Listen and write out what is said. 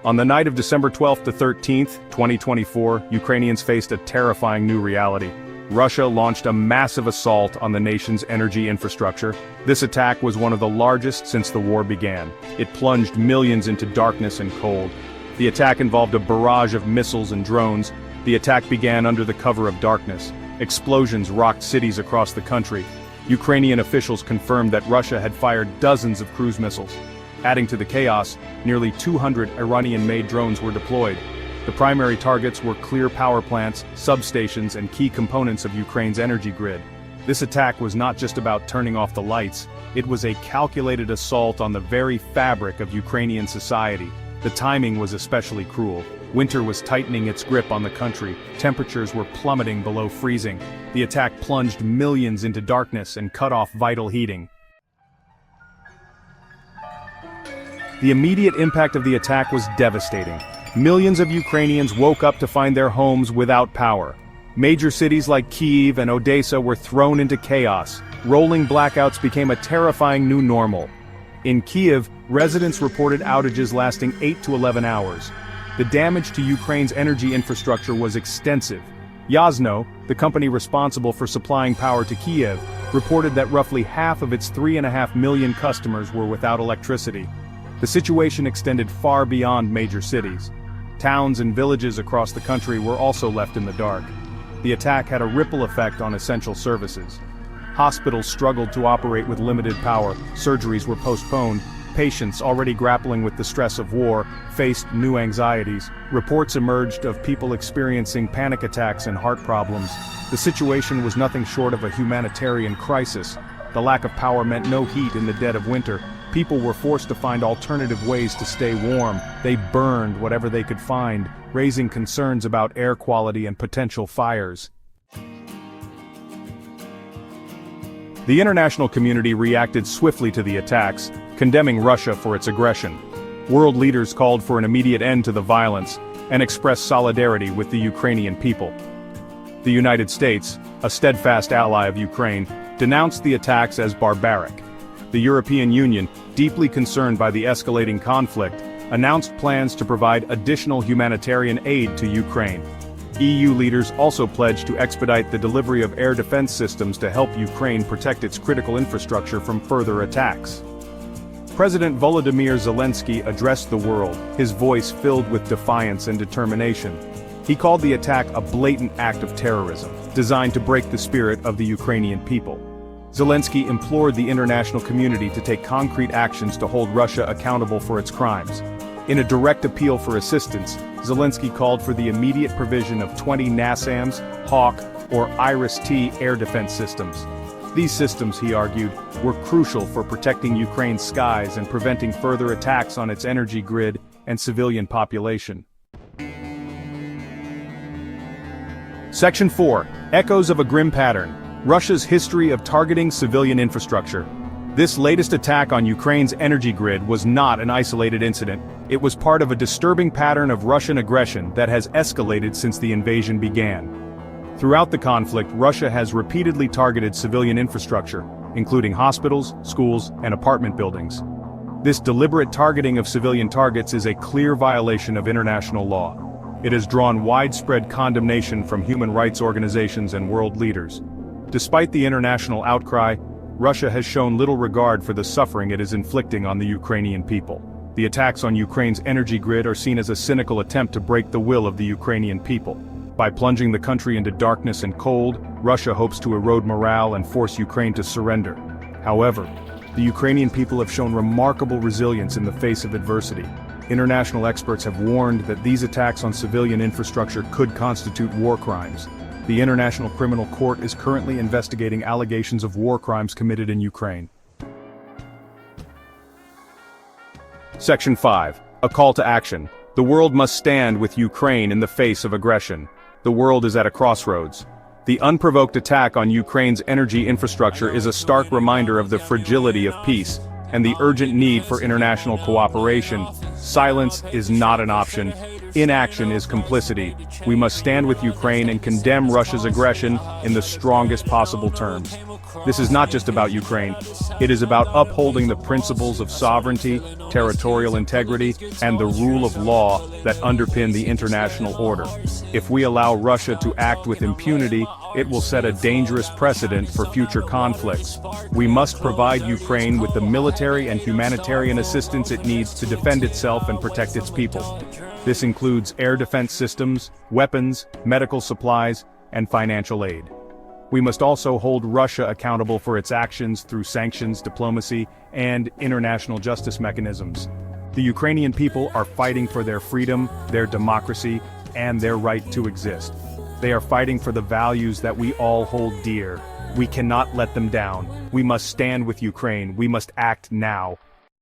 On the night of December 12th to 13th, 2024, Ukrainians faced a terrifying new reality. Russia launched a massive assault on the nation's energy infrastructure. This attack was one of the largest since the war began. It plunged millions into darkness and cold. The attack involved a barrage of missiles and drones. The attack began under the cover of darkness. Explosions rocked cities across the country. Ukrainian officials confirmed that Russia had fired dozens of cruise missiles. Adding to the chaos, nearly 200 Iranian-made drones were deployed. The primary targets were clear power plants, substations, and key components of Ukraine's energy grid. This attack was not just about turning off the lights, it was a calculated assault on the very fabric of Ukrainian society. The timing was especially cruel. Winter was tightening its grip on the country, temperatures were plummeting below freezing. The attack plunged millions into darkness and cut off vital heating. The immediate impact of the attack was devastating. Millions of Ukrainians woke up to find their homes without power. Major cities like Kyiv and Odessa were thrown into chaos. Rolling blackouts became a terrifying new normal. In Kyiv, residents reported outages lasting 8 to 11 hours. The damage to Ukraine's energy infrastructure was extensive. Yasno, the company responsible for supplying power to Kyiv, reported that roughly half of its 3.5 million customers were without electricity. The situation extended far beyond major cities. Towns and villages across the country were also left in the dark. The attack had a ripple effect on essential services. Hospitals struggled to operate with limited power, surgeries were postponed, patients already grappling with the stress of war faced new anxieties. Reports emerged of people experiencing panic attacks and heart problems. The situation was nothing short of a humanitarian crisis. The lack of power meant no heat in the dead of winter. People were forced to find alternative ways to stay warm. They burned whatever they could find, raising concerns about air quality and potential fires. The international community reacted swiftly to the attacks, condemning Russia for its aggression. World leaders called for an immediate end to the violence and expressed solidarity with the Ukrainian people. The United States, a steadfast ally of Ukraine, denounced the attacks as barbaric. The European Union, deeply concerned by the escalating conflict, announced plans to provide additional humanitarian aid to Ukraine. EU leaders also pledged to expedite the delivery of air defense systems to help Ukraine protect its critical infrastructure from further attacks. President Volodymyr Zelensky addressed the world, his voice filled with defiance and determination. He called the attack a blatant act of terrorism, designed to break the spirit of the Ukrainian people. Zelensky implored the international community to take concrete actions to hold Russia accountable for its crimes. In a direct appeal for assistance, Zelensky called for the immediate provision of 20 NASAMS, Hawk, or Iris-T air defense systems. These systems, he argued, were crucial for protecting Ukraine's skies and preventing further attacks on its energy grid and civilian population. Section 4. Echoes of a Grim Pattern. Russia's history of targeting civilian infrastructure. This latest attack on Ukraine's energy grid was not an isolated incident. It was part of a disturbing pattern of Russian aggression that has escalated since the invasion began. Throughout the conflict, Russia has repeatedly targeted civilian infrastructure, including hospitals, schools, and apartment buildings. This deliberate targeting of civilian targets is a clear violation of international law. It has drawn widespread condemnation from human rights organizations and world leaders. Despite the international outcry, Russia has shown little regard for the suffering it is inflicting on the Ukrainian people. The attacks on Ukraine's energy grid are seen as a cynical attempt to break the will of the Ukrainian people. By plunging the country into darkness and cold, Russia hopes to erode morale and force Ukraine to surrender. However, the Ukrainian people have shown remarkable resilience in the face of adversity. International experts have warned that these attacks on civilian infrastructure could constitute war crimes. The International Criminal Court is currently investigating allegations of war crimes committed in Ukraine. Section 5. A call to action. The world must stand with Ukraine in the face of aggression. The world is at a crossroads. The unprovoked attack on Ukraine's energy infrastructure is a stark reminder of the fragility of peace and the urgent need for international cooperation. Silence is not an option. Inaction is complicity. We must stand with Ukraine and condemn Russia's aggression in the strongest possible terms. This is not just about Ukraine. It is about upholding the principles of sovereignty, territorial integrity, and the rule of law that underpin the international order. If we allow Russia to act with impunity, it will set a dangerous precedent for future conflicts. We must provide Ukraine with the military and humanitarian assistance it needs to defend itself and protect its people. This includes air defense systems, weapons, medical supplies, and financial aid. We must also hold Russia accountable for its actions through sanctions, diplomacy, and international justice mechanisms. The Ukrainian people are fighting for their freedom, their democracy, and their right to exist. They are fighting for the values that we all hold dear. We cannot let them down. We must stand with Ukraine. We must act now.